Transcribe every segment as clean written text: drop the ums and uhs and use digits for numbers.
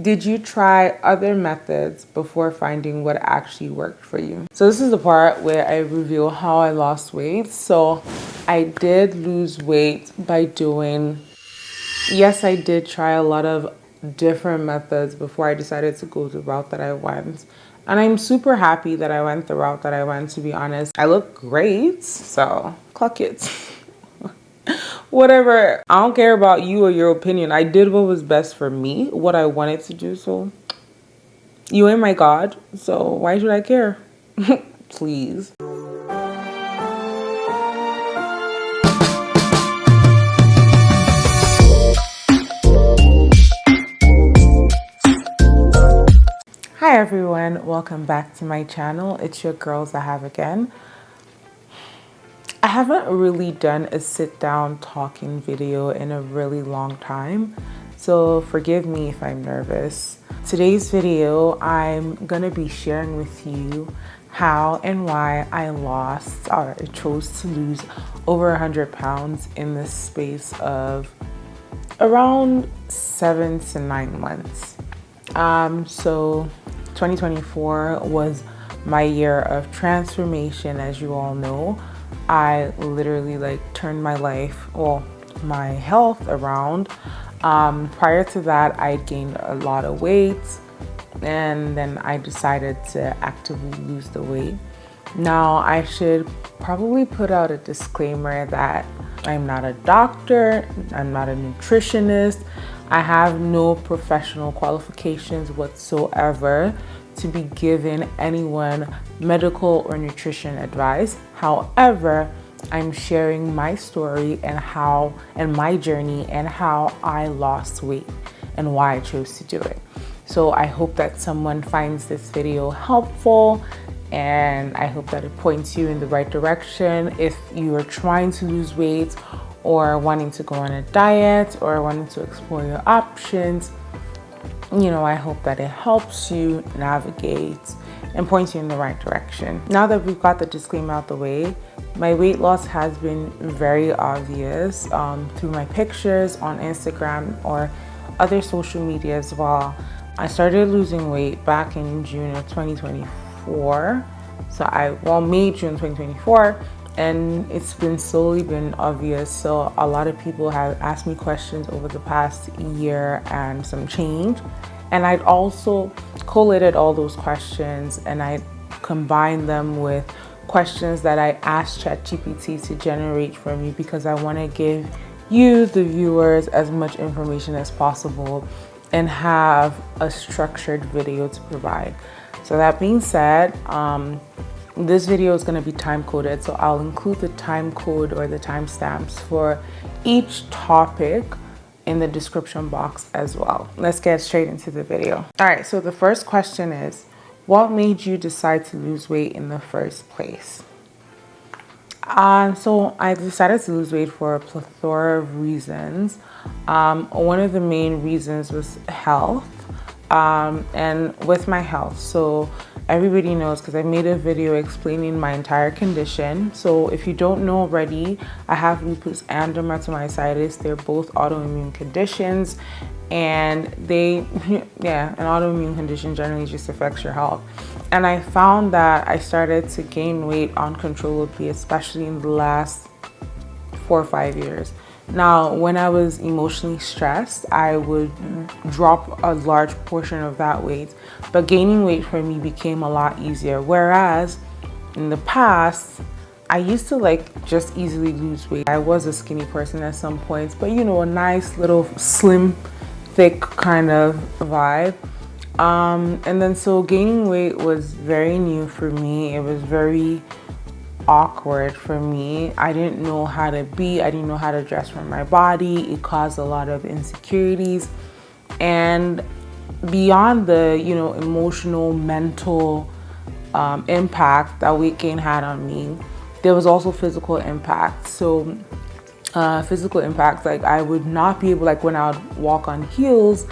Did you try other methods before finding what actually worked for you? So this is the part where I reveal how I lost weight. So I did lose weight by doing, yes, I did try a lot of different methods before I decided to go the route that I went. And I'm super happy that I went the route that I went, to be honest. I look great, so clock it. Whatever. I don't care about you or your opinion. I did what was best for me, what I wanted to do. So you ain't my God, so why should I care? Please. Hi everyone, welcome back to my channel. It's your girl Zaahav again. I haven't really done a sit down talking video in a really long time, so forgive me if I'm nervous. Today's video, I'm gonna be sharing with you how and why I chose to lose over 100 pounds in the space of around 7 to 9 months. So 2024 was my year of transformation, as you all know. I literally turned my my health around. Prior to that, I gained a lot of weight, and then I decided to actively lose the weight. Now, I should probably put out a disclaimer that I'm not a doctor, I'm not a nutritionist, I have no professional qualifications whatsoever to be giving anyone medical or nutrition advice. However, I'm sharing my story and my journey and how I lost weight and why I chose to do it. So I hope that someone finds this video helpful, and I hope that it points you in the right direction if you are trying to lose weight or wanting to go on a diet or wanting to explore your options. I hope that it helps you navigate and points you in the right direction. Now that we've got the disclaimer out the way, my weight loss has been very obvious through my pictures on Instagram or other social media as well. I started losing weight back in June of 2024. May, June 2024. And it's slowly been obvious. So a lot of people have asked me questions over the past year and some change. And I'd also collated all those questions and I combined them with questions that I asked ChatGPT to generate for me, because I want to give you, the viewers, as much information as possible and have a structured video to provide. So that being said, this video is going to be time coded, so I'll include the time code or the timestamps for each topic in the description box as well. Let's get straight into the video. All right, so the first question is, what made you decide to lose weight in the first place? So I decided to lose weight for a plethora of reasons. One of the main reasons was health, and with my health. So everybody knows, because I made a video explaining my entire condition. So if you don't know already, I have lupus and dermatomyositis. They're both autoimmune conditions, and an autoimmune condition generally just affects your health. And I found that I started to gain weight uncontrollably, especially in the last 4 or 5 years. Now, when I was emotionally stressed, I would drop a large portion of that weight, but gaining weight for me became a lot easier. Whereas in the past, I used to just easily lose weight. I was a skinny person at some points, but a nice little slim, thick kind of vibe. And then so gaining weight was very new for me. It was very awkward for me. I didn't know how to be. I didn't know how to dress for my body. It caused a lot of insecurities. And beyond the, emotional, mental impact that weight gain had on me, there was also physical impact. So physical impact, I would not be able, when I would walk on heels,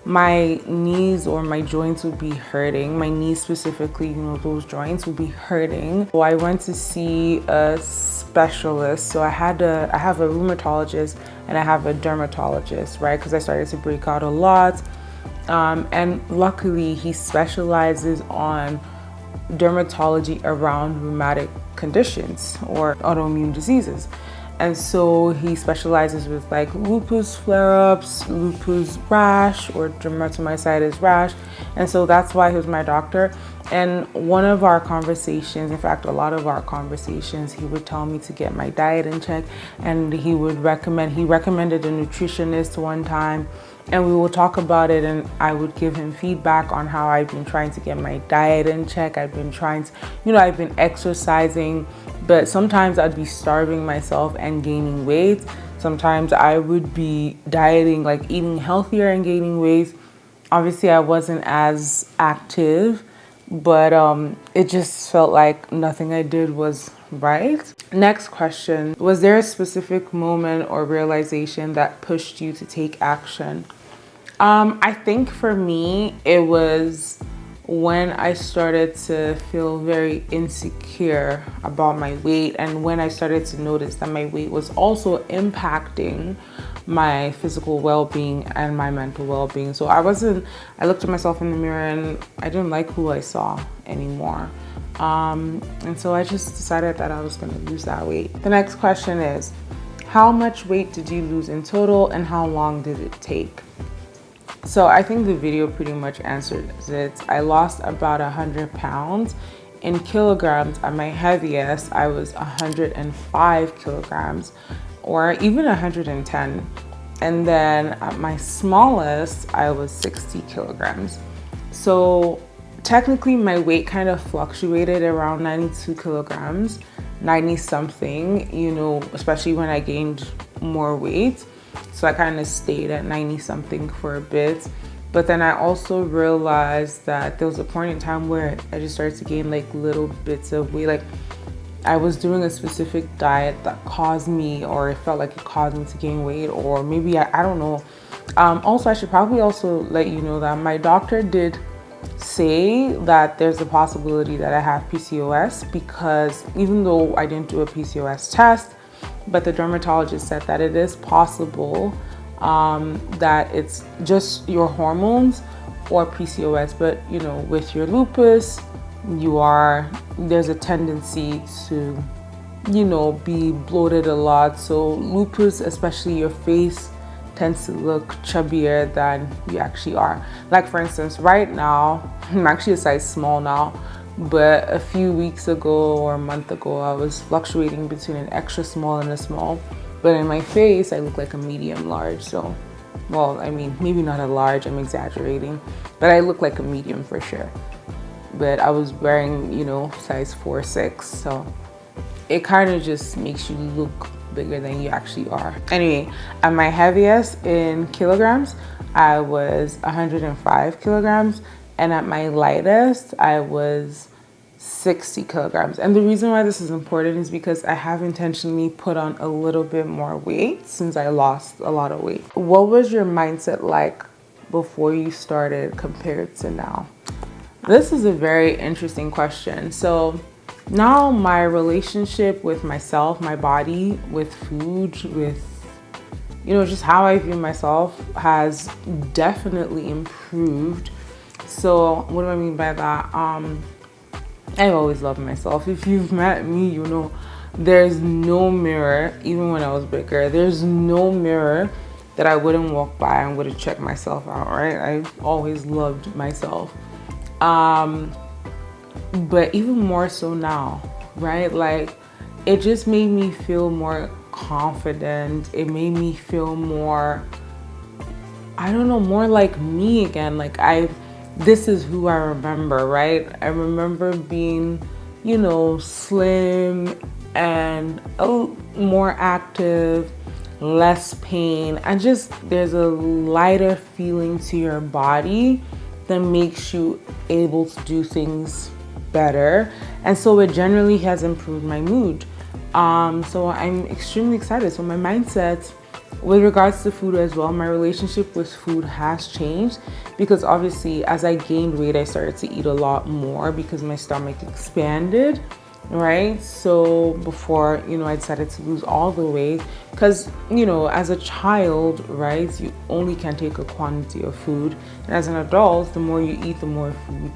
my knees or my joints would be hurting. My knees specifically, those joints would be hurting. So I went to see a specialist. So I have a rheumatologist and I have a dermatologist, right? Because I started to break out a lot. And luckily he specializes on dermatology around rheumatic conditions or autoimmune diseases. And so he specializes with like lupus flare-ups, lupus rash, or dermatomyositis rash. And so that's why he was my doctor. And one of our conversations, in fact, a lot of our conversations, he would tell me to get my diet in check, and he recommended a nutritionist one time, and we will talk about it, and I would give him feedback on how I've been trying to get my diet in check. I've been trying to, I've been exercising, but sometimes I'd be starving myself and gaining weight. Sometimes I would be dieting, like eating healthier and gaining weight. Obviously, I wasn't as active, but it just felt like nothing I did was right. Next question. Was there a specific moment or realization that pushed you to take action? I think for me, it was when I started to feel very insecure about my weight, and when I started to notice that my weight was also impacting my physical well-being and my mental well-being. So I looked at myself in the mirror and I didn't like who I saw anymore. And so I just decided that I was gonna lose that weight. The next question is, how much weight did you lose in total and how long did it take? So I think the video pretty much answers it. I lost about 100 pounds. In kilograms, at my heaviest, I was 105 kilograms, or even 110. And then at my smallest, I was 60 kilograms. So technically my weight kind of fluctuated around 92 kilograms, 90 something, especially when I gained more weight. So I kind of stayed at 90 something for a bit. But then I also realized that there was a point in time where I just started to gain like little bits of weight. Like I was doing a specific diet that caused me, or it felt like it caused me to gain weight, or maybe I don't know. Also, I should probably also let you know that my doctor did say that there's a possibility that I have PCOS, because even though I didn't do a PCOS test, but the dermatologist said that it is possible that it's just your hormones or PCOS. But with your lupus, there's a tendency to be bloated a lot. So lupus, especially your face, tends to look chubbier than you actually are. Like for instance, right now I'm actually a size small now, but a few weeks ago or a month ago I was fluctuating between an extra small and a small. But in my face I look like a medium large. So, well, I mean, maybe not a large, I'm exaggerating, but I look like a medium for sure. But I was wearing size 4-6, so it kind of just makes you look bigger than you actually are. Anyway, at my heaviest in kilograms, I was 105 kilograms, and at my lightest, I was 60 kilograms. And the reason why this is important is because I have intentionally put on a little bit more weight since I lost a lot of weight. What was your mindset like before you started compared to now? This is a very interesting question. So now my relationship with myself, my body, with food, with just how I view myself has definitely improved. So what do I mean by that? I've always loved myself. If you've met me, there's no mirror, even when I was bigger, there's no mirror that I wouldn't walk by and wouldn't check myself out, right? I've always loved myself. But even more so now, right? Like it just made me feel more confident. It made me feel more, more like me again. Like this is who I remember, right? I remember being, slim and more active, less pain, and just there's a lighter feeling to your body that makes you able to do things better. And so it generally has improved my mood. So I'm extremely excited. So my mindset with regards to food as well, my relationship with food has changed, because obviously as I gained weight, I started to eat a lot more because my stomach expanded. right? So before, I decided to lose all the weight because, as a child, right, you only can take a quantity of food. And as an adult, the more you eat, the more food,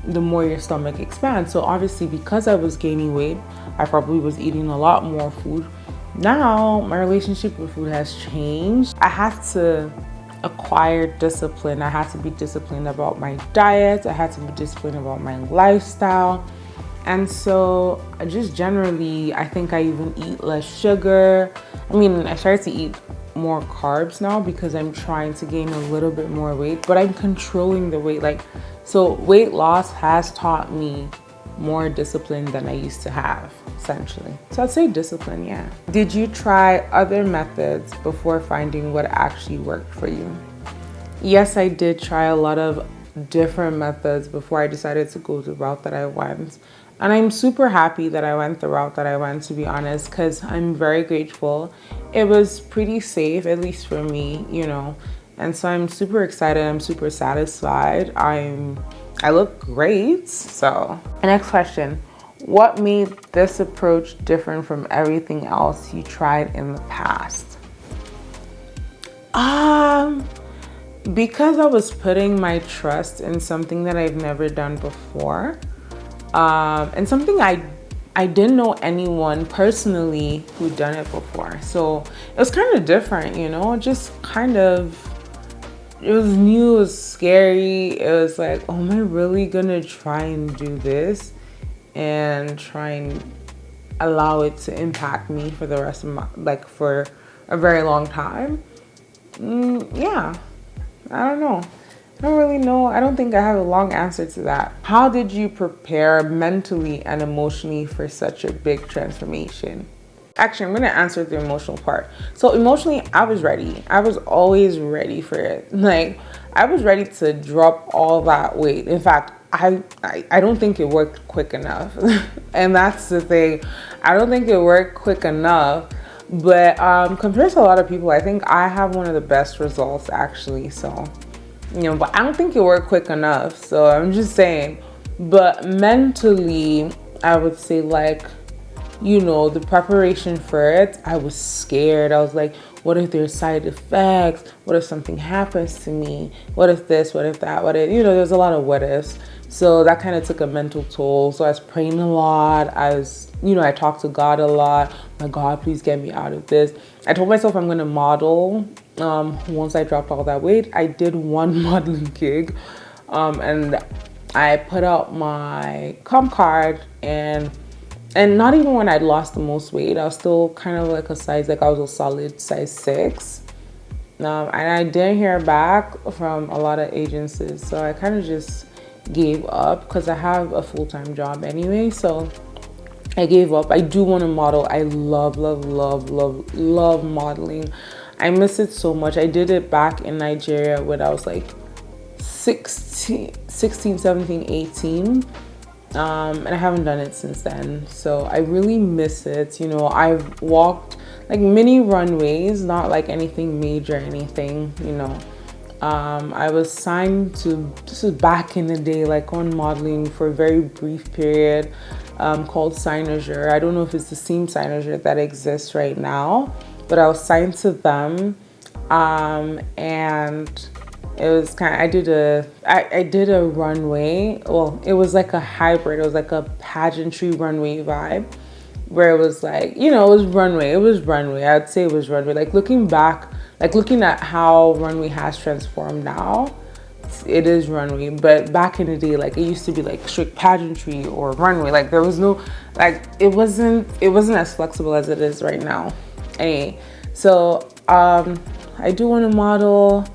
the more your stomach expands. So obviously, because I was gaining weight, I probably was eating a lot more food. Now, my relationship with food has changed. I had to acquire discipline. I had to be disciplined about my diet. I had to be disciplined about my lifestyle. And so just generally, I think I even eat less sugar. I started to eat more carbs now because I'm trying to gain a little bit more weight, but I'm controlling the weight. So weight loss has taught me more discipline than I used to have, essentially. So I'd say discipline, yeah. Did you try other methods before finding what actually worked for you? Yes, I did try a lot of different methods before I decided to go the route that I went. And I'm super happy that I went the route that I went, to be honest, because I'm very grateful. It was pretty safe, at least for me, And so I'm super excited. I'm super satisfied. I look great. So, next question. What made this approach different from everything else you tried in the past? Because I was putting my trust in something that I've never done before. And something I didn't know anyone personally who'd done it before. So it was kind of different, just kind of, it was new, it was scary. It was like, oh, am I really gonna try and do this and try and allow it to impact me for the rest of for a very long time? Yeah, I don't know. I don't really know. I don't think I have a long answer to that. How did you prepare mentally and emotionally for such a big transformation? Actually, I'm going to answer the emotional part. So emotionally, I was ready. I was always ready for it. I was ready to drop all that weight. In fact, I don't think it worked quick enough. And that's the thing. I don't think it worked quick enough. But compared to a lot of people, I think I have one of the best results, actually. So, but I don't think it worked quick enough. So I'm just saying. But mentally, I would say the preparation for it, I was scared. I was like, what if there's side effects? What if something happens to me? What if this? What if that? What if, there's a lot of what ifs. So that kind of took a mental toll. So I was praying a lot. I talked to God a lot. My God, please get me out of this. I told myself I'm going to model. Once I dropped all that weight, I did one modeling gig. And I put out my comp card and not even when I'd lost the most weight, I was still kind of like I was a solid size 6. And I didn't hear back from a lot of agencies. So I kind of just gave up because I have a full-time job anyway. So I gave up. I do want to model. I love, love, love, love, love modeling. I miss it so much. I did it back in Nigeria when I was 16, 17, 18. And I haven't done it since then. So I really miss it. I've walked mini runways, not anything major, anything, I was signed to, this is back in the day, on modeling for a very brief period, called Signature. I don't know if it's the same Signature that exists right now, but I was signed to them. And it was I did a runway. Well, it was a hybrid. It was a pageantry runway vibe where it was it was runway. It was runway. I'd say it was runway. Looking back, looking at how runway has transformed now, it is runway. But back in the day, it used to be strict pageantry or runway. There was no, it wasn't as flexible as it is right now. Anyway, so I do want to model.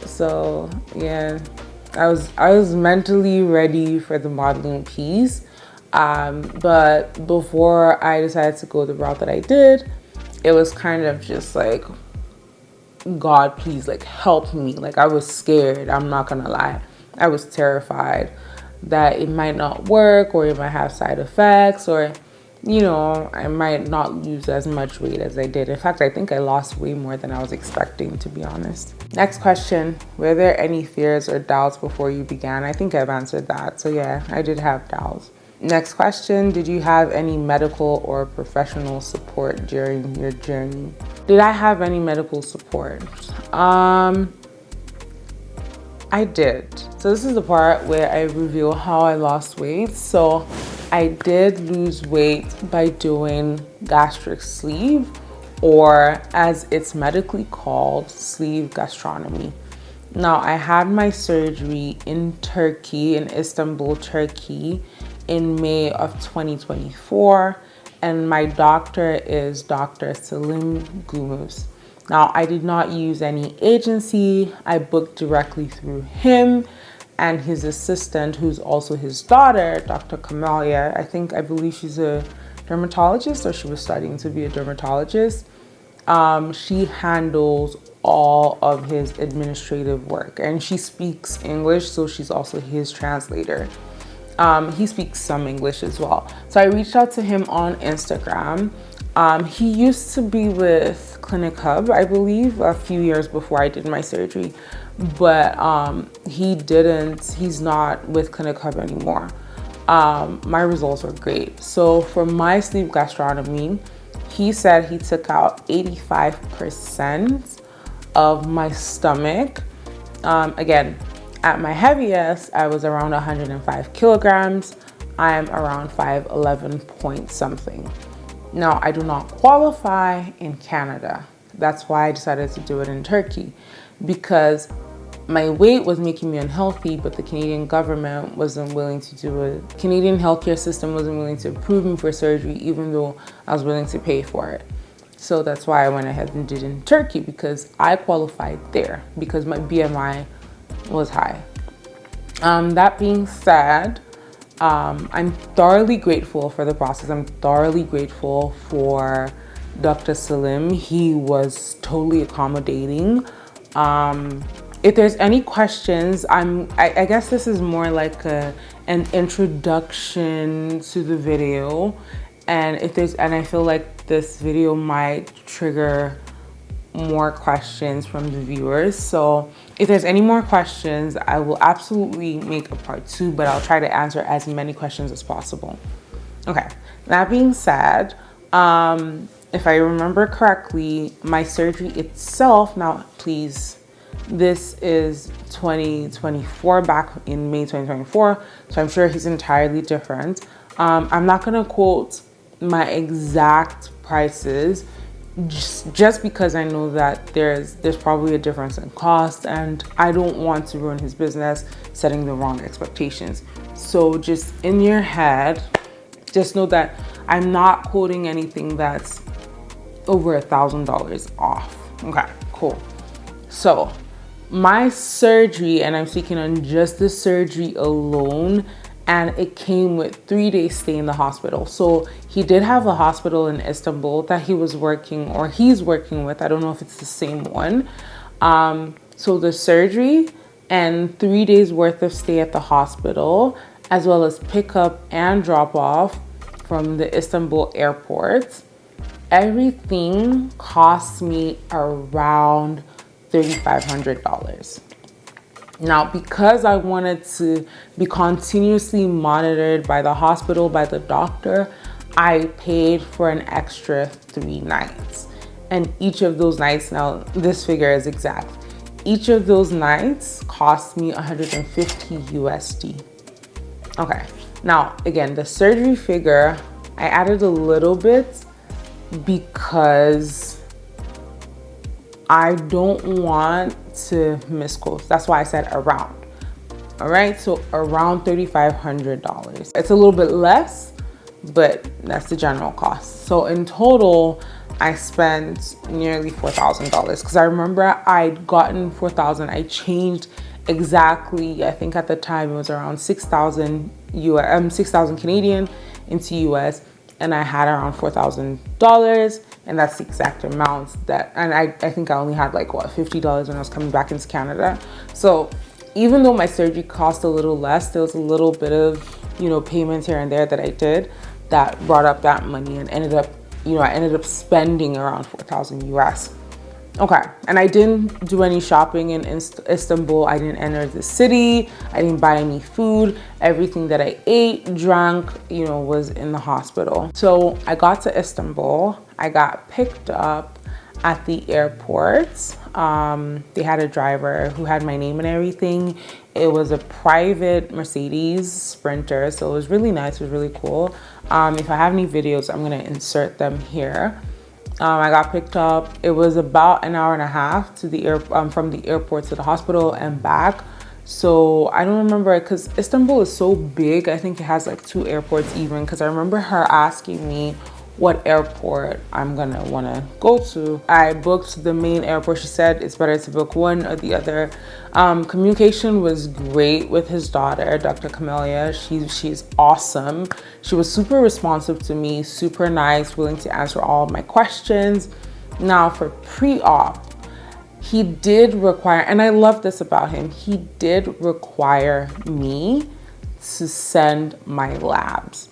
So yeah, I was mentally ready for the modeling piece. But before I decided to go the route that I did, it was kind of just God, please, help me. I was scared. I'm not gonna lie. I was terrified that it might not work, or it might have side effects, or I might not lose as much weight as I did. In fact, I think I lost way more than I was expecting, to be honest. Next question. Were there any fears or doubts before you began? I think I've answered that. So yeah, I did have doubts. Next question, did you have any medical or professional support during your journey? Did I have any medical support? I did. So this is the part where I reveal how I lost weight. So I did lose weight by doing gastric sleeve, or as it's medically called, sleeve gastronomy. Now, I had my surgery in Turkey, in Istanbul, Turkey, in May of 2024, and my doctor is Dr. Salim Gumuz. Now, I did not use any agency. I booked directly through him and his assistant, who's also his daughter, Dr. Kamalia. I believe she's a dermatologist, or she was studying to be a dermatologist. She handles all of his administrative work, and she speaks English, so she's also his translator. He speaks some English as well. So I reached out to him on Instagram. He used to be with Clinic Hub, I believe, a few years before I did my surgery, but he's not with Clinic Hub anymore. My results were great. So for my sleeve gastronomy, he said he took out 85% of my stomach. Again, at my heaviest, I was around 105 kilograms. I am around 5'11" point something. Now, I do not qualify in Canada. That's why I decided to do it in Turkey, because my weight was making me unhealthy, but the Canadian government wasn't willing to do it. Canadian healthcare system wasn't willing to approve me for surgery, even though I was willing to pay for it. So that's why I went ahead and did it in Turkey, because I qualified there because my BMI was high. That being said, I'm thoroughly grateful for the process. I'm thoroughly grateful for Dr. Salim. He was totally accommodating. If there's any questions, I guess this is more like an introduction to the video. And I feel like this video might trigger more questions from the viewers. So if there's any more questions, I will absolutely make a part 2, but I'll try to answer as many questions as possible. Okay, that being said, if I remember correctly, my surgery itself, now please, this is 2024, back in May 2024, so I'm sure he's entirely different. I'm not gonna quote my exact prices, just because I know that there's probably a difference in cost, and I don't want to ruin his business setting the wrong expectations. So just in your head, just know that I'm not quoting anything that's over $1,000 off. Okay, cool. So my surgery, and I'm speaking on just the surgery alone, and it came with 3 days stay in the hospital. So he did have a hospital in Istanbul that he was working, or he's working with. I don't know if it's the same one. So the surgery and 3 days worth of stay at the hospital, as well as pick up and drop off from the Istanbul airport, everything cost me around $3,500. Now, because I wanted to be continuously monitored by the hospital, by the doctor, I paid for an extra 3 nights. And each of those nights, now this figure is exact, each of those nights cost me 150 USD. Okay, now again, the surgery figure, I added a little bit because I don't want to misquote. That's why I said around. All right, so around $3,500. It's a little bit less, but that's the general cost. So in total, I spent nearly $4,000, because I remember I'd gotten $4,000. I changed exactly, I think at the time it was around 6,000 Canadian into US, and I had around $4,000, and that's the exact amount that, and I think I only had like what, $50 when I was coming back into Canada. So even though my surgery cost a little less, there was a little bit of, payments here and there that I did that brought up that money, and I ended up spending around 4,000 US. Okay, and I didn't do any shopping in Istanbul. I didn't enter the city. I didn't buy any food. Everything that I ate, drank, you know, was in the hospital. So I got to Istanbul. I got picked up at the airport. They had a driver who had my name and everything. It was a private Mercedes Sprinter, so it was really nice. It was really cool. If I have any videos, I'm gonna insert them here. I got picked up. It was about an hour and a half to the from the airport to the hospital and back. So I don't remember it because Istanbul is so big. I think it has like 2 airports even, because I remember her asking me what airport I'm gonna wanna go to. I booked the main airport. She said it's better to book one or the other. Communication was great with his daughter, Dr. Camelia. She's awesome. She was super responsive to me, super nice, willing to answer all of my questions. Now for pre-op, he did require, and I love this about him, he did require me to send my labs.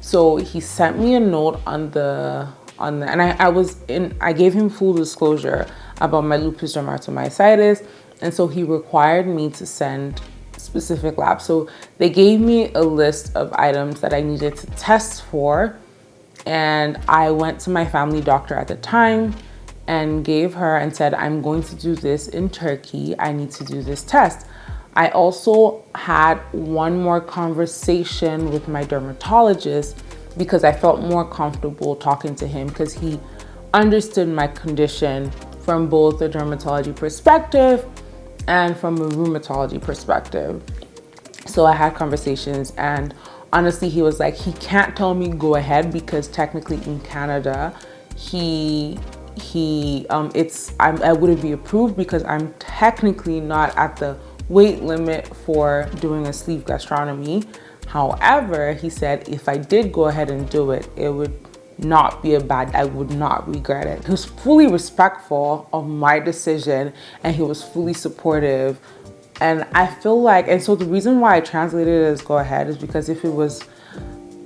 So he sent me a note on the and I gave him full disclosure about my lupus dermatomyositis, and so he required me to send specific labs. So they gave me a list of items that I needed to test for, and I went to my family doctor at the time and gave her and said, I'm going to do this in Turkey. I need to do this test. I also had one more conversation with my dermatologist because I felt more comfortable talking to him because he understood my condition from both a dermatology perspective and from a rheumatology perspective. So I had conversations, and honestly, he was like, he can't tell me go ahead because technically in Canada, I wouldn't be approved because I'm technically not at the weight limit for doing a sleeve gastronomy. However, he said if I did go ahead and do it, it would not be I would not regret it. He was fully respectful of my decision, and he was fully supportive. And I feel like, and so the reason why I translated it as go ahead is because if it was,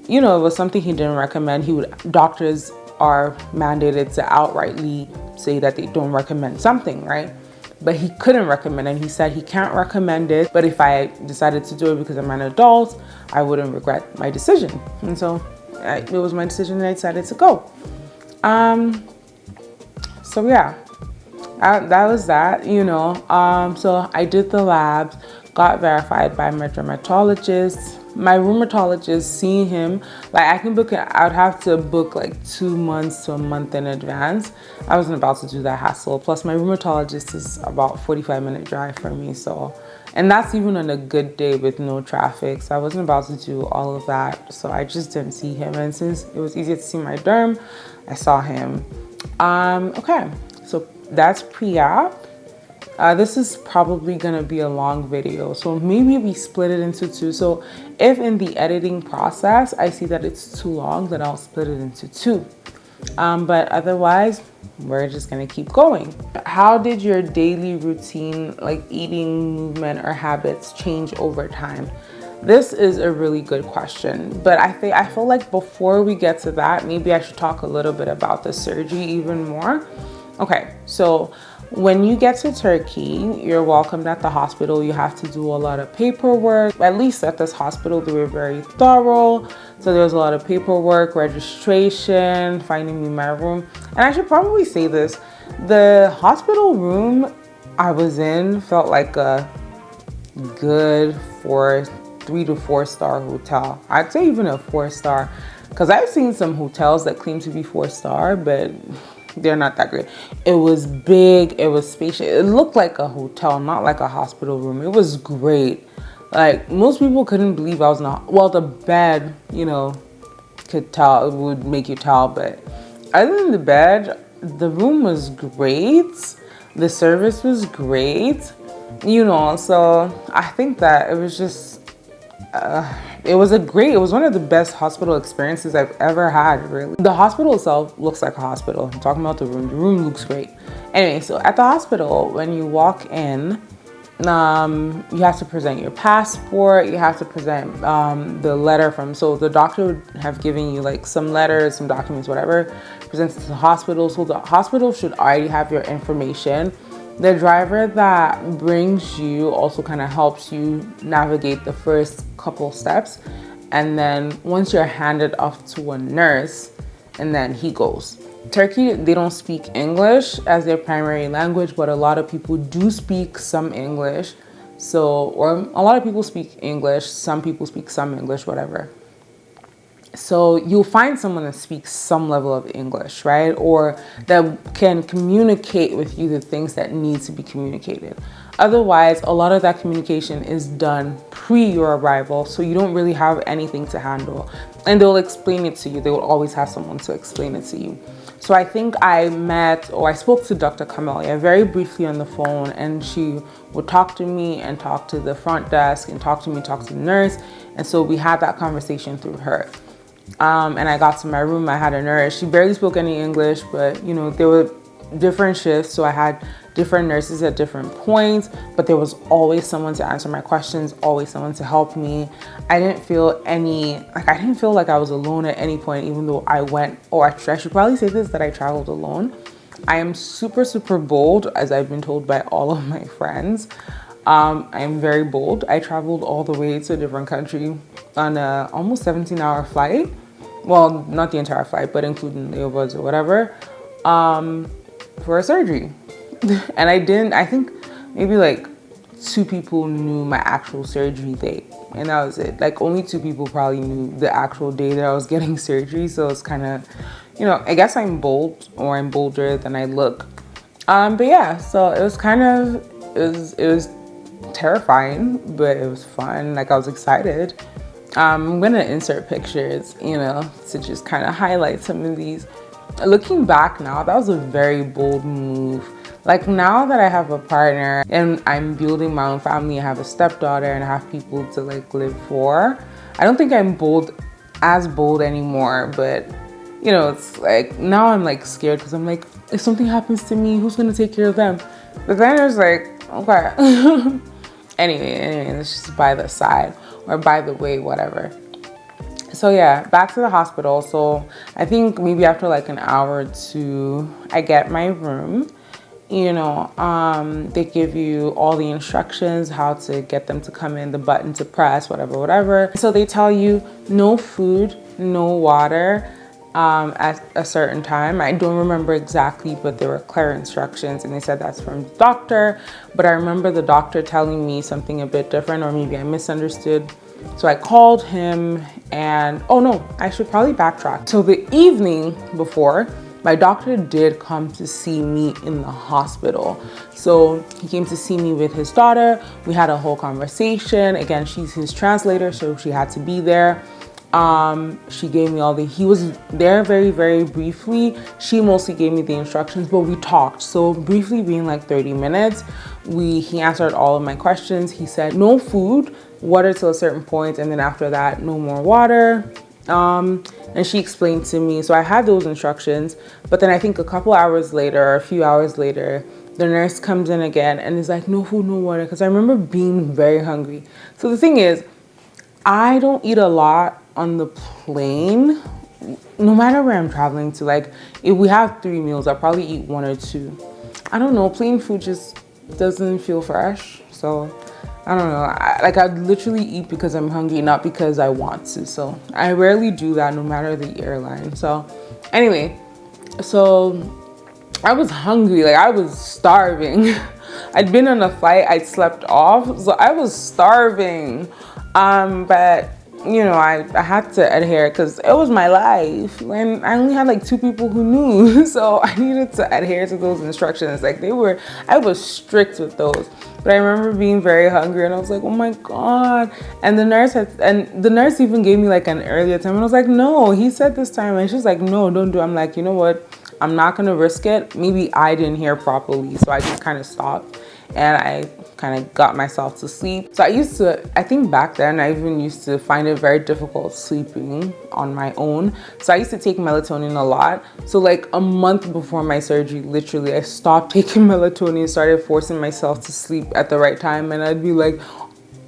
you know, it was something he didn't recommend, doctors are mandated to outrightly say that they don't recommend something, right? But he couldn't recommend, and he said he can't recommend it, but if I decided to do it because I'm an adult, I wouldn't regret my decision. And so it was my decision, and I decided to go. So yeah, that was that, you know. So I did the labs, got verified by my dermatologist. My rheumatologist, seeing him, like I can book it, I would have to book like 2 months to a month in advance. I wasn't about to do that hassle. Plus my rheumatologist is about 45-minute drive for me. So, and that's even on a good day with no traffic. So I wasn't about to do all of that. So I just didn't see him. And since it was easier to see my derm, I saw him. Okay, so that's pre-op. This is probably gonna be a long video, so maybe we split it into 2. So if in the editing process I see that it's too long, then I'll split it into 2. But otherwise, we're just gonna keep going. How did your daily routine, like eating, movement, or habits change over time? This is a really good question, but I feel like before we get to that, maybe I should talk a little bit about the surgery even more. Okay, so when you get to Turkey, you're welcomed at the hospital. You have to do a lot of paperwork. At least at this hospital, they were very thorough. So there was a lot of paperwork, registration, finding me my room. And I should probably say this, the hospital room I was in felt like a good 3 to 4 star hotel. I'd say even a 4-star, because I've seen some hotels that claim to be 4-star, but they're not that great. It was big, it was spacious. It looked like a hotel, not like a hospital room. It was great. Like most people couldn't believe I was not, well, the bed, you know, could tell, it would make you tell, but other than the bed, the room was great. The service was great, you know, so I think that it was just, it was one of the best hospital experiences I've ever had, really. The hospital itself looks like a hospital. I'm talking about the room looks great. Anyway, so at the hospital, when you walk in, you have to present your passport, you have to present the letter so the doctor would have given you like some letters, some documents, whatever, presented to the hospital. So the hospital should already have your information. The driver that brings you also kind of helps you navigate the first couple steps. And then once you're handed off to a nurse, and then he goes. Turkey, they don't speak English as their primary language, but a lot of people do speak some English. So, or a lot of people speak English, some people speak some English, whatever. So you'll find someone that speaks some level of English, right? Or that can communicate with you the things that need to be communicated. Otherwise, a lot of that communication is done pre your arrival, so you don't really have anything to handle. And they'll explain it to you. They will always have someone to explain it to you. So I think I spoke to Dr. Kamelia very briefly on the phone, and she would talk to me and talk to the front desk and talk to the nurse. And so we had that conversation through her. And I got to my room, I had a nurse. She barely spoke any English, but you know, there were different shifts. So I had different nurses at different points, but there was always someone to answer my questions, always someone to help me. I didn't feel like I was alone at any point, even though I went, or I should probably say this, that I traveled alone. I am super, super bold, as I've been told by all of my friends. I am very bold. I traveled all the way to a different country on a almost 17-hour flight. Well, not the entire flight, but including layovers or whatever, for a surgery. And I think maybe like 2 people knew my actual surgery date, and that was it. Like only 2 people probably knew the actual day that I was getting surgery. So it's kind of, you know, I guess I'm bold, or I'm bolder than I look. But yeah, so it was it was terrifying, but it was fun. Like I was excited. I'm gonna insert pictures, you know, to just kind of highlight some of these. Looking back now, that was a very bold move. Like now that I have a partner and I'm building my own family, I have a stepdaughter and I have people to like live for, I don't think I'm as bold anymore. But you know, it's like now I'm like scared because I'm like, if something happens to me, who's gonna take care of them? But then I was like, okay. Anyway, it's just by the side, or by the way, whatever. So yeah, back to the hospital. So I think maybe after like an hour or 2, I get my room. You know, they give you all the instructions, how to get them to come in, the button to press, whatever. So they tell you no food, no water at a certain time. I don't remember exactly, but there were clear instructions, and they said that's from the doctor. But I remember the doctor telling me something a bit different, or maybe I misunderstood. So I called him and, oh no, I should probably backtrack. So the evening before, my doctor did come to see me in the hospital. So he came to see me with his daughter. We had a whole conversation. Again, she's his translator, so she had to be there. She gave me he was there very, very briefly. She mostly gave me the instructions, but we talked. So briefly, being like 30 minutes, he answered all of my questions. He said no food, water till a certain point, and then after that, no more water. And she explained to me, so I had those instructions, but then I think a few hours later, the nurse comes in again and is like, no food, no water, because I remember being very hungry. So the thing is, I don't eat a lot on the plane, no matter where I'm traveling to. Like, if we have 3 meals, I'll probably eat 1 or 2. I don't know, plane food just doesn't feel fresh, so I don't know. I literally eat because I'm hungry, not because I want to. So I rarely do that, no matter the airline. So anyway, so I was hungry, like I was starving. I'd been on a flight, I'd slept off, so I was starving. But you know, I had to adhere because it was my life, and I only had like 2 people who knew, so I needed to adhere to those instructions. Like I was strict with those. But I remember being very hungry, and I was like, oh my God. And the nurse even gave me like an earlier time, and I was like, no, he said this time, and she's like, no, don't do it. I'm like, you know what? I'm not gonna risk it. Maybe I didn't hear properly, so I just kind of stopped. And I kind of got myself to sleep. So I think back then, I even used to find it very difficult sleeping on my own. So I used to take melatonin a lot. So like a month before my surgery, literally, I stopped taking melatonin, started forcing myself to sleep at the right time. And I'd be like,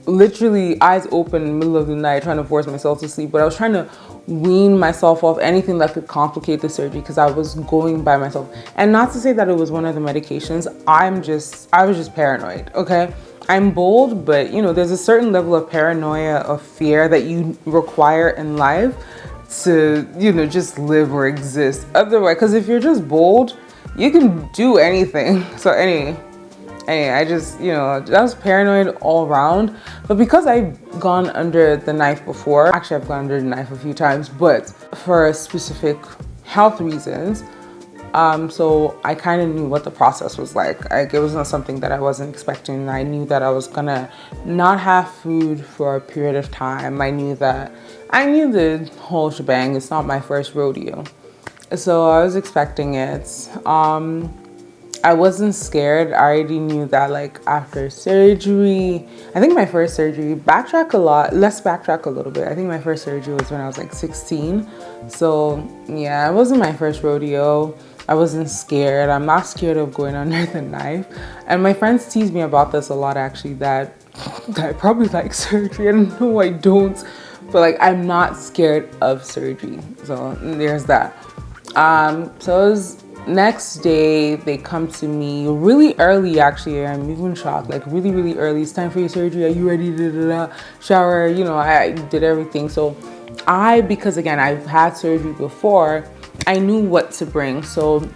literally eyes open in the middle of the night trying to force myself to sleep, but I was trying to wean myself off anything that could complicate the surgery because I was going by myself. And not to say that it was one of the medications, I was just paranoid, okay? I'm bold, but you know, there's a certain level of paranoia, of fear that you require in life to, you know, just live or exist. Otherwise, because if you're just bold, you can do anything. So anyway, I just, you know, I was paranoid all around. But because I've gone under the knife before, actually I've gone under the knife a few times, but for specific health reasons, so I kind of knew what the process was like. It was not something that I wasn't expecting. I knew that I was gonna not have food for a period of time. I knew the whole shebang. It's not my first rodeo. So I was expecting it. I wasn't scared. I already knew that, like, after surgery, I think my first surgery, let's backtrack a little bit. I think my first surgery was when I was like 16. So yeah, it wasn't my first rodeo. I wasn't scared. I'm not scared of going under the knife. And my friends tease me about this a lot, actually, that I probably like surgery. And no, I don't. But like, I'm not scared of surgery. So there's that. So it was next day, they come to me really early, actually. I'm even shocked, like really, really early. It's time for your surgery. Are you ready? Da, da, da. Shower, you know, I did everything. So because again, I've had surgery before, I knew what to bring. So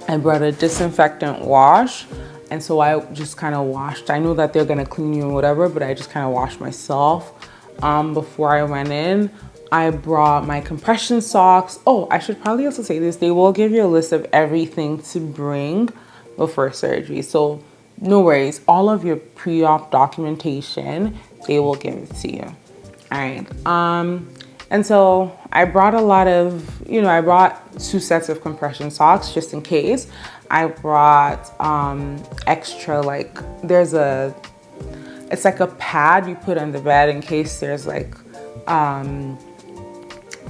I brought a disinfectant wash. And so I just kind of washed. I know that they're going to clean you and whatever, but I just kind of washed myself before I went in. I brought my compression socks. Oh, I should probably also say this. They will give you a list of everything to bring before surgery. So no worries. All of your pre-op documentation, they will give it to you. All right. And so I brought a lot of, you know, I brought 2 sets of compression socks just in case. I brought extra, like, it's like a pad you put on the bed in case there's like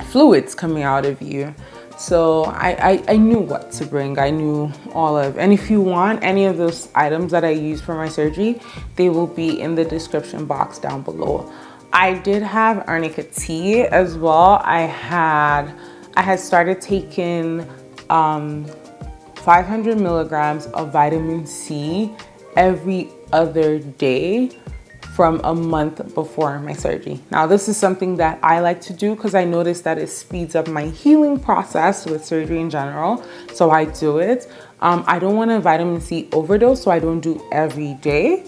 fluids coming out of you. So I knew what to bring. I knew and if you want any of those items that I used for my surgery, they will be in the description box down below. I did have arnica tea as well. I had started taking 500 milligrams of vitamin C every other day from a month before my surgery. Now, this is something that I like to do because I noticed that it speeds up my healing process with surgery in general. So I do it. I don't want a vitamin C overdose, so I don't do every day.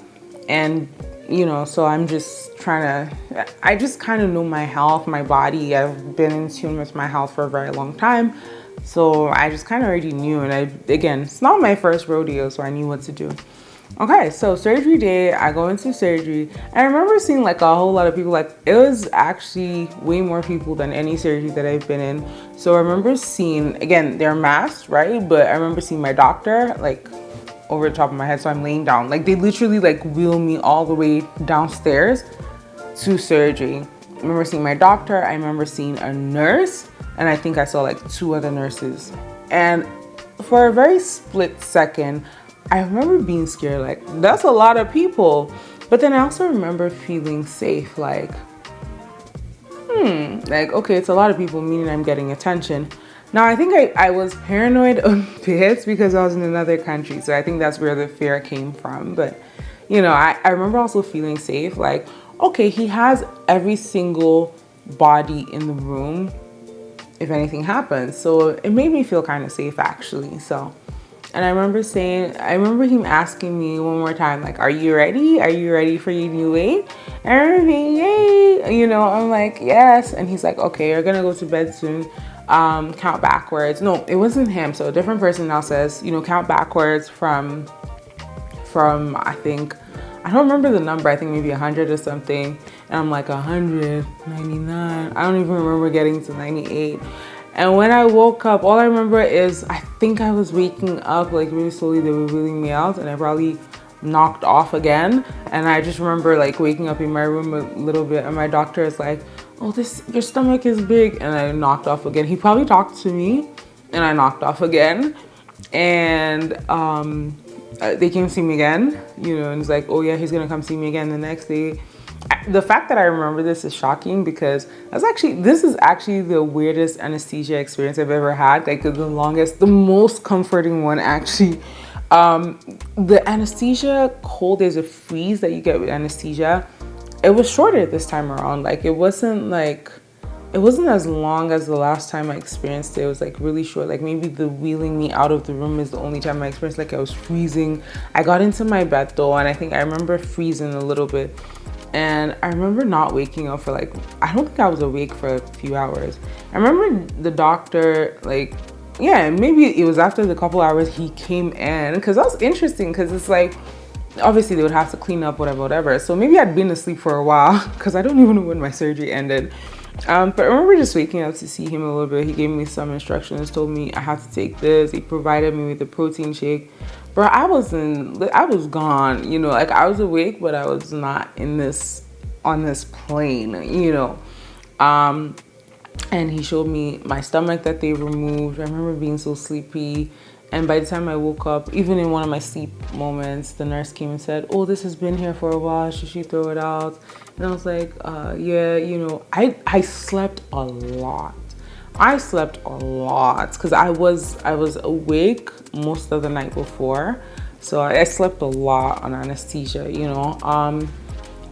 And, you know, so I'm just I just kind of know my health, my body. I've been in tune with my health for a very long time. So I just kind of already knew. And again, it's not my first rodeo, so I knew what to do. Okay, so surgery day, I go into surgery, and I remember seeing like a whole lot of people. Like, it was actually way more people than any surgery that I've been in. So I remember seeing, again, they're masked, right? But I remember seeing my doctor like over the top of my head, so I'm laying down. Like, they literally like wheel me all the way downstairs to surgery. I remember seeing my doctor. I remember seeing a nurse, and I think I saw like 2 other nurses. And for a very split second, I remember being scared, like, that's a lot of people. But then I also remember feeling safe, like, like, okay, it's a lot of people, meaning I'm getting attention. Now, I think I was paranoid a bit because I was in another country. So I think that's where the fear came from. But, you know, I remember also feeling safe, like, okay, he has every single body in the room if anything happens. So it made me feel kind of safe, actually. So. And I remember him asking me one more time, like, are you ready? Are you ready for your new weight? And I remember being, yay, you know, I'm like, yes. And he's like, okay, you're gonna go to bed soon. Count backwards. No, it wasn't him. So a different person now says, you know, count backwards from I think, I don't remember the number. I think maybe 100 or something. And I'm like, 100, 99. I don't even remember getting to 98. And when I woke up, all I remember is I think I was waking up like really slowly. They were wheeling me out, and I probably knocked off again. And I just remember like waking up in my room a little bit, and my doctor is like, oh, your stomach is big. And I knocked off again. He probably talked to me, and I knocked off again. And they came to see me again, you know, and it's like, oh yeah, he's gonna come see me again the next day. The fact that I remember this is shocking because this is actually the weirdest anesthesia experience I've ever had. Like the longest, the most comforting one actually. The anesthesia cold, there's a freeze that you get with anesthesia. It was shorter this time around. Like it wasn't as long as the last time I experienced it. It was like really short. Like maybe the wheeling me out of the room is the only time I experienced like I was freezing. I got into my bed though, and I think I remember freezing a little bit. And I remember not waking up for like, I don't think I was awake for a few hours. I remember the doctor, like, yeah, maybe it was after the couple hours he came in, because that was interesting, because it's like, obviously they would have to clean up, whatever. So maybe I'd been asleep for a while, because I don't even know when my surgery ended. But I remember just waking up to see him a little bit. He gave me some instructions, told me I had to take this. He provided me with a protein shake. Bro, I was gone, you know, like I was awake, but I was not on this plane, you know. And he showed me my stomach that they removed. I remember being so sleepy. And by the time I woke up, even in one of my sleep moments, the nurse came and said, "Oh, this has been here for a while. Should she throw it out?" And I was like, yeah, you know, I slept a lot. I slept a lot because I was awake most of the night before. So I slept a lot on anesthesia, you know.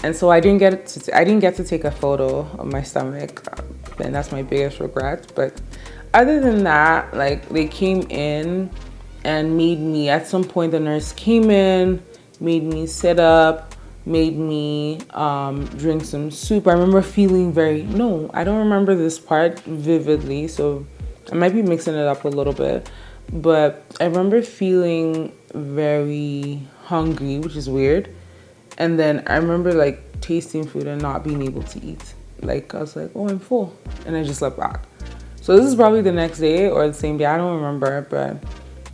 And so I didn't get to take a photo of my stomach. And that's my biggest regret. But other than that, like they came in and made me, at some point the nurse came in, made me sit up, made me drink some soup. I remember feeling I don't remember this part vividly, so I might be mixing it up a little bit, but I remember feeling very hungry, which is weird. And then I remember like tasting food and not being able to eat. Like I was like, oh, I'm full, and I just slept back. So this is probably the next day or the same day, I don't remember, but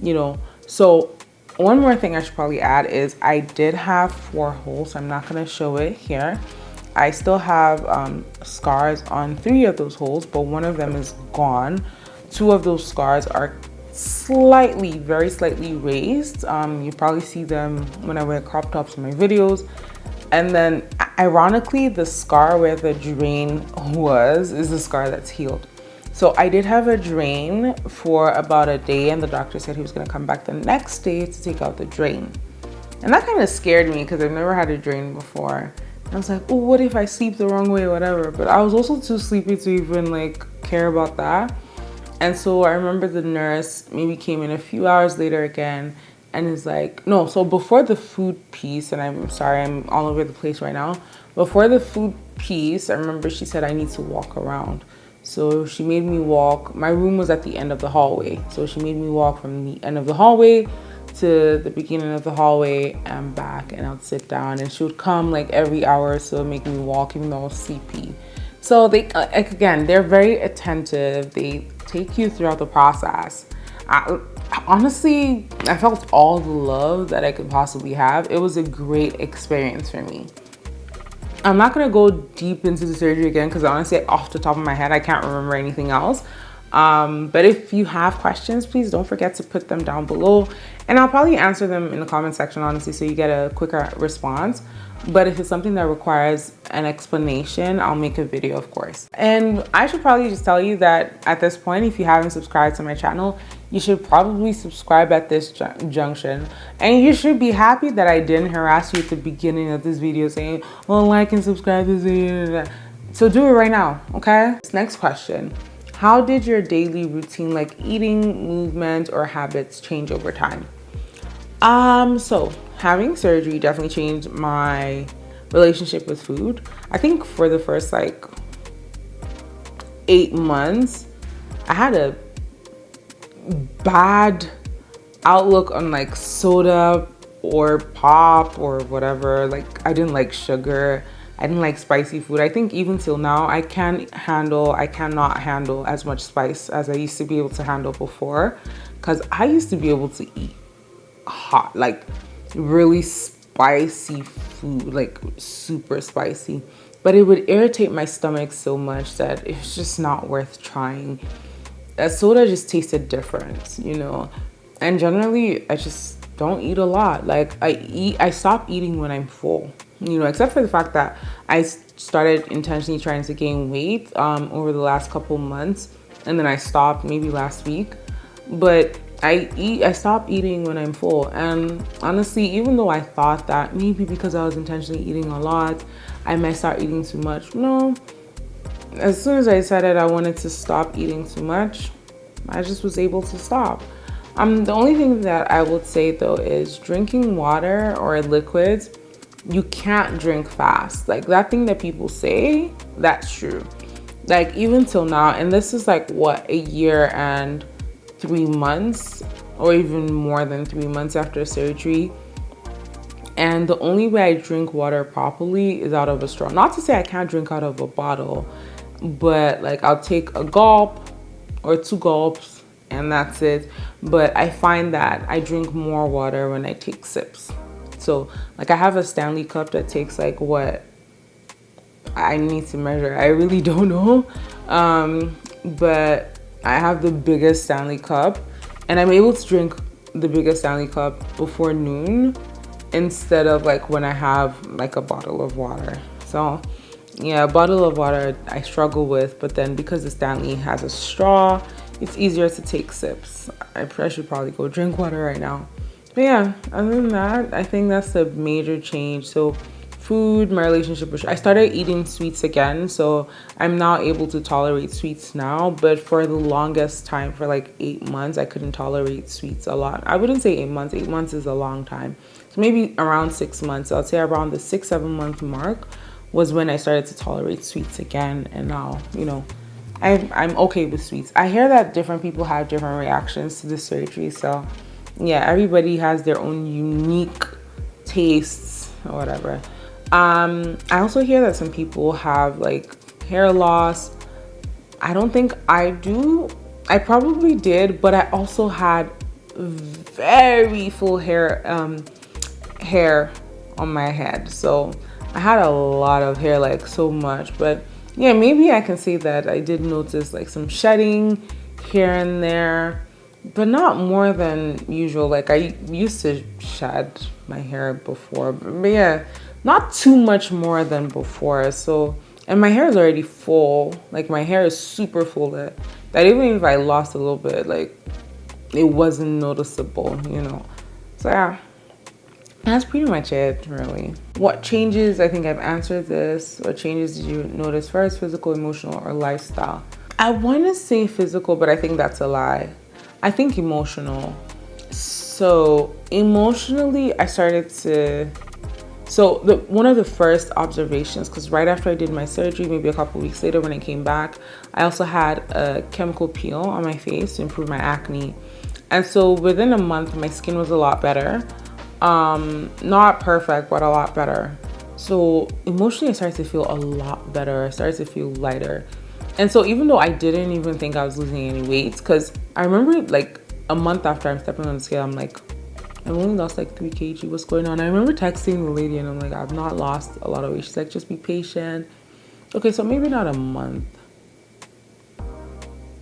you know. So one more thing I should probably add is I did have 4 holes. I'm not going to show it here. I still have scars on 3 of those holes, but one of them is gone. 2 of those scars are very slightly raised. You probably see them when I wear crop tops in my videos. And then ironically, the scar where the drain is the scar that's healed. So I did have a drain for about a day, and the doctor said he was going to come back the next day to take out the drain. And that kind of scared me because I've never had a drain before. And I was like, oh, what if I sleep the wrong way or whatever? But I was also too sleepy to even like care about that. And so I remember the nurse maybe came in a few hours later again and is like, no, so before the food piece, and I'm sorry, I'm all over the place right now. Before the food piece, I remember she said I need to walk around. So she made me walk. My room was at the end of the hallway. So she made me walk from the end of the hallway to the beginning of the hallway and back, and I'd sit down, and she would come like every hour or so, make me walk even though I was sleepy. So they, again, they're very attentive. They take you throughout the process. Honestly, I felt all the love that I could possibly have. It was a great experience for me. I'm not going to go deep into the surgery again because honestly, off the top of my head, I can't remember anything else. But if you have questions, please don't forget to put them down below. And I'll probably answer them in the comment section, honestly, so you get a quicker response. But if it's something that requires an explanation, I'll make a video, of course. And I should probably just tell you that at this point, if you haven't subscribed to my channel, you should probably subscribe at this junction. And you should be happy that I didn't harass you at the beginning of this video saying, well, like and subscribe to this video. So do it right now, okay? Next question. How did your daily routine, like eating, movement, or habits change over time? So having surgery definitely changed my relationship with food. I think for the first like 8 months, I had a bad outlook on like soda or pop or whatever. Like I didn't like sugar. I didn't like spicy food. I think even till now, I cannot handle as much spice as I used to be able to handle before. Because I used to be able to eat hot, like really spicy food, like super spicy. But it would irritate my stomach so much that it's just not worth trying. That soda just tasted different, you know. And generally, I just don't eat a lot. Like I stop eating when I'm full. you know, except for the fact that I started intentionally trying to gain weight over the last couple months, and then I stopped maybe last week. But I stop eating when I'm full. And honestly, even though I thought that maybe because I was intentionally eating a lot, I might start eating too much. No, as soon as I decided I wanted to stop eating too much, I just was able to stop. The only thing that I would say though is drinking water or liquids, you can't drink fast. Like that thing that people say, that's true. Like even till now, and this is like what, a year and 3 months, or even more than 3 months after surgery, and the only way I drink water properly is out of a straw. Not to say I can't drink out of a bottle, but like I'll take a gulp or 2 gulps and that's it. But I find that I drink more water when I take sips. So like I have a Stanley cup that takes like what I need to measure, I really don't know, but I have the biggest Stanley cup, and I'm able to drink the biggest Stanley cup before noon instead of like when I have like a bottle of water. So yeah, a bottle of water I struggle with, but then because the Stanley has a straw, it's easier to take sips. I should probably go drink water right now. But yeah, other than that, I think that's the major change. So food, my relationship with, I started eating sweets again, so I'm now able to tolerate sweets now. But for the longest time, for like 8 months, I couldn't tolerate sweets a lot. I wouldn't say 8 months. 8 months is a long time. So maybe around 6 months. I'll say around the 6-7 month mark was when I started to tolerate sweets again. And now, you know, I'm okay with sweets. I hear that different people have different reactions to the surgery. So yeah, everybody has their own unique tastes or whatever. I also hear that some people have like hair loss. I don't think I do. I probably did, but I also had very full hair on my head. So I had a lot of hair, like so much. But yeah, maybe I can say that I did notice like some shedding here and there, but not more than usual. Like I used to shed my hair before, but yeah, not too much more than before. So, and my hair is already full. Like my hair is super full that even if I lost a little bit, like it wasn't noticeable, you know. So yeah, that's pretty much it, really. What changes? I think I've answered this. What changes did you notice first, physical, emotional, or lifestyle? I want to say physical, but I think that's a lie. I think emotional. So emotionally, I started to... So one of the first observations, because right after I did my surgery, maybe a couple weeks later when I came back, I also had a chemical peel on my face to improve my acne. And so within a month, my skin was a lot better. Not perfect, but a lot better. So emotionally, I started to feel a lot better. I started to feel lighter. And so even though I didn't even think I was losing any weight, because I remember like a month after I'm stepping on the scale, I'm like, I've only lost like 3 kg. What's going on? I remember texting the lady and I'm like, I've not lost a lot of weight. She's like, just be patient. Okay, so maybe not a month.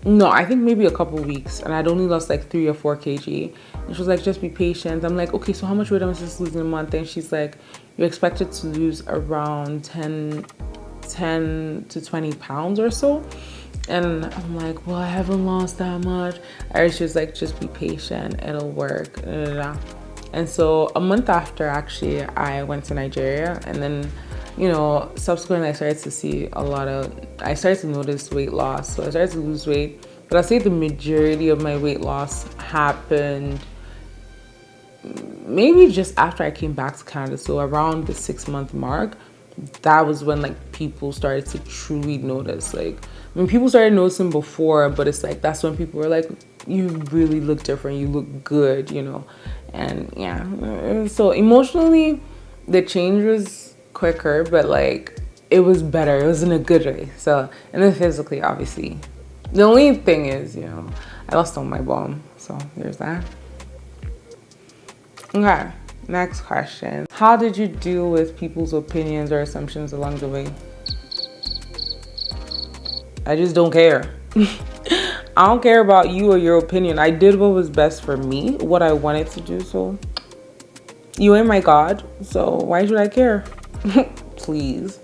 No, I think maybe a couple weeks, and I'd only lost like 3 or 4 kg. And she was like, just be patient. I'm like, okay, so how much weight am I supposed to lose in a month? And she's like, you're expected to lose around 10 to 20 pounds or so. And I'm like, well, I haven't lost that much. And she was like, just be patient, it'll work. And so a month after, actually, I went to Nigeria, and then, you know, subsequently I started I started to notice weight loss. So I started to lose weight, but I'll say the majority of my weight loss happened maybe just after I came back to Canada. So around the 6-month mark, that was when like people started to truly notice. Like, I mean, people started noticing before, but it's like, that's when people were like, you really look different, you look good, you know. And yeah, so emotionally, the change was quicker, but like, it was better. It was in a good way. So, and then physically, obviously. The only thing is, you know, I lost all my bone. So there's that. Okay, next question. How did you deal with people's opinions or assumptions along the way? I just don't care. I don't care about you or your opinion. I did what was best for me, what I wanted to do. So you ain't my God. So why should I care? Please.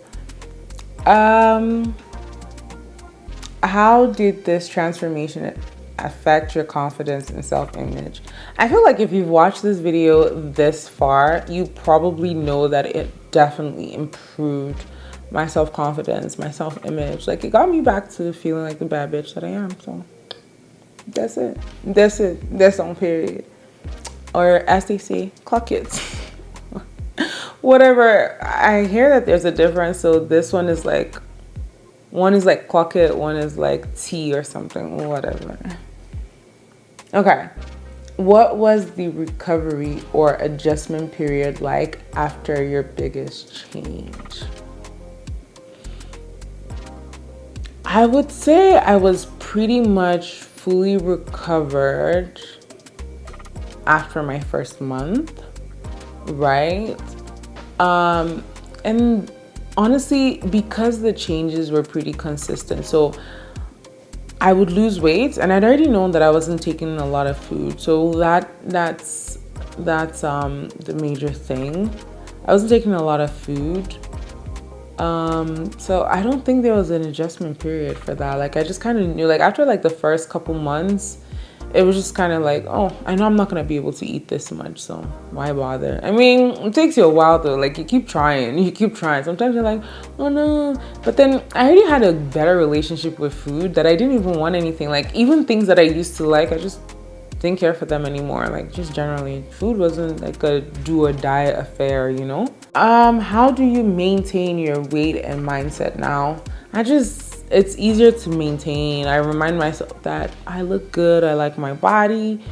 How did this transformation affect your confidence and self-image? I feel like if you've watched this video this far, you probably know that it definitely improved my self-confidence, my self-image. Like, it got me back to feeling like the bad bitch that I am. So that's it. That's on period. Or as they say, clock it. Whatever. I hear that there's a difference. So this one is like clock it, one is like tea or something, whatever. Okay. What was the recovery or adjustment period like after your biggest change? I would say I was pretty much fully recovered after my first month, right? And honestly, because the changes were pretty consistent, so I would lose weight, and I'd already known that I wasn't taking a lot of food. So that's the major thing. I wasn't taking a lot of food. So I don't think there was an adjustment period for that. Like, I just kind of knew, like, after like the first couple months, it was just kind of like, oh, I know I'm not going to be able to eat this much, so why bother? I mean, it takes you a while though. Like, you keep trying. Sometimes you're like, oh no. But then I already had a better relationship with food that I didn't even want anything. Like, even things that I used to like, I just didn't care for them anymore. Like, just generally, food wasn't like a do or die affair, you know? How do you maintain your weight and mindset now? It's easier to maintain. I remind myself that I look good, I like my body,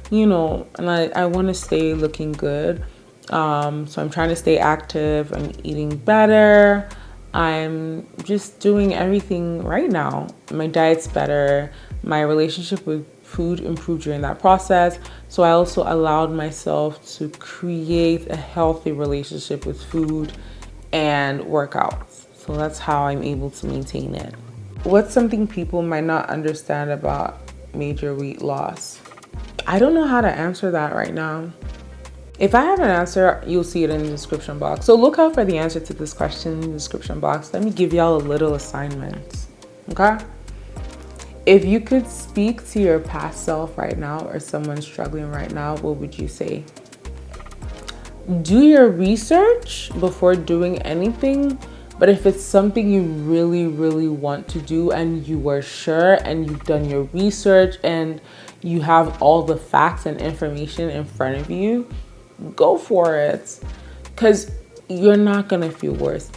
you know, and I want to stay looking good. So I'm trying to stay active, I'm eating better, I'm just doing everything right now. My diet's better, my relationship with food improved during that process. So I also allowed myself to create a healthy relationship with food and workouts. So that's how I'm able to maintain it. What's something people might not understand about major weight loss? I don't know how to answer that right now. If I have an answer, you'll see it in the description box. So look out for the answer to this question in the description box. Let me give y'all a little assignment, okay? If you could speak to your past self right now, or someone struggling right now, what would you say? Do your research before doing anything. But if it's something you really, really want to do and you are sure and you've done your research and you have all the facts and information in front of you, go for it, because you're not gonna feel worse.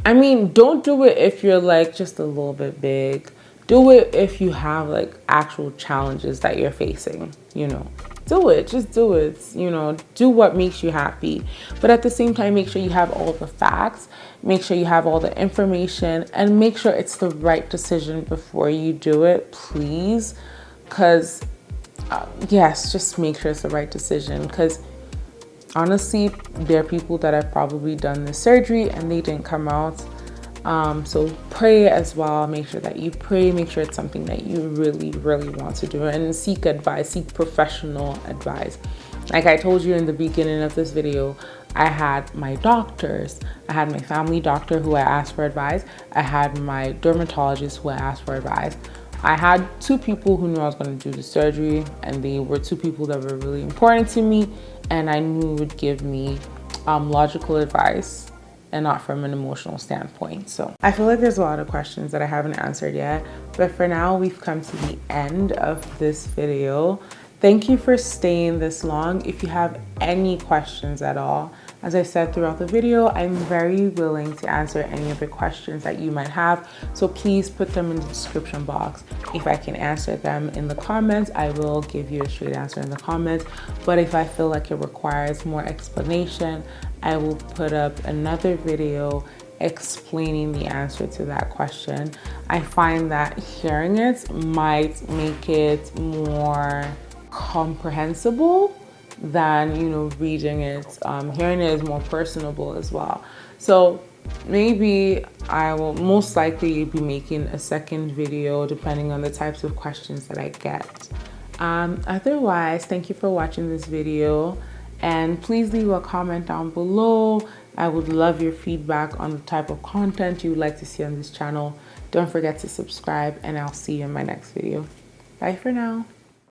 I mean, don't do it if you're like just a little bit big. Do it if you have like actual challenges that you're facing, you know. Do it, just do it, you know, do what makes you happy. But at the same time, make sure you have all the facts, make sure you have all the information, and make sure it's the right decision before you do it, please. Because, yes, just make sure it's the right decision. Because honestly, there are people that have probably done the surgery and they didn't come out. So pray as well. Make sure that you pray. Make sure it's something that you really, really want to do, and seek advice, seek professional advice. Like I told you in the beginning of this video, I had my doctors. I had my family doctor who I asked for advice. I had my dermatologist who I asked for advice. I had two people who knew I was going to do the surgery, and they were two people that were really important to me, and I knew would give me logical advice and not from an emotional standpoint. So I feel like there's a lot of questions that I haven't answered yet, but for now we've come to the end of this video. Thank you for staying this long. If you have any questions at all, as I said throughout the video, I'm very willing to answer any of the questions that you might have. So please put them in the description box. If I can answer them in the comments, I will give you a straight answer in the comments. But if I feel like it requires more explanation, I will put up another video explaining the answer to that question. I find that hearing it might make it more comprehensible than, you know, reading it. Hearing it is more personable as well. So maybe I will most likely be making a second video depending on the types of questions that I get. Otherwise, thank you for watching this video, and please leave a comment down below I would love your feedback on the type of content you would like to see on this channel. Don't forget to subscribe, and I'll see you in my next video. Bye for now.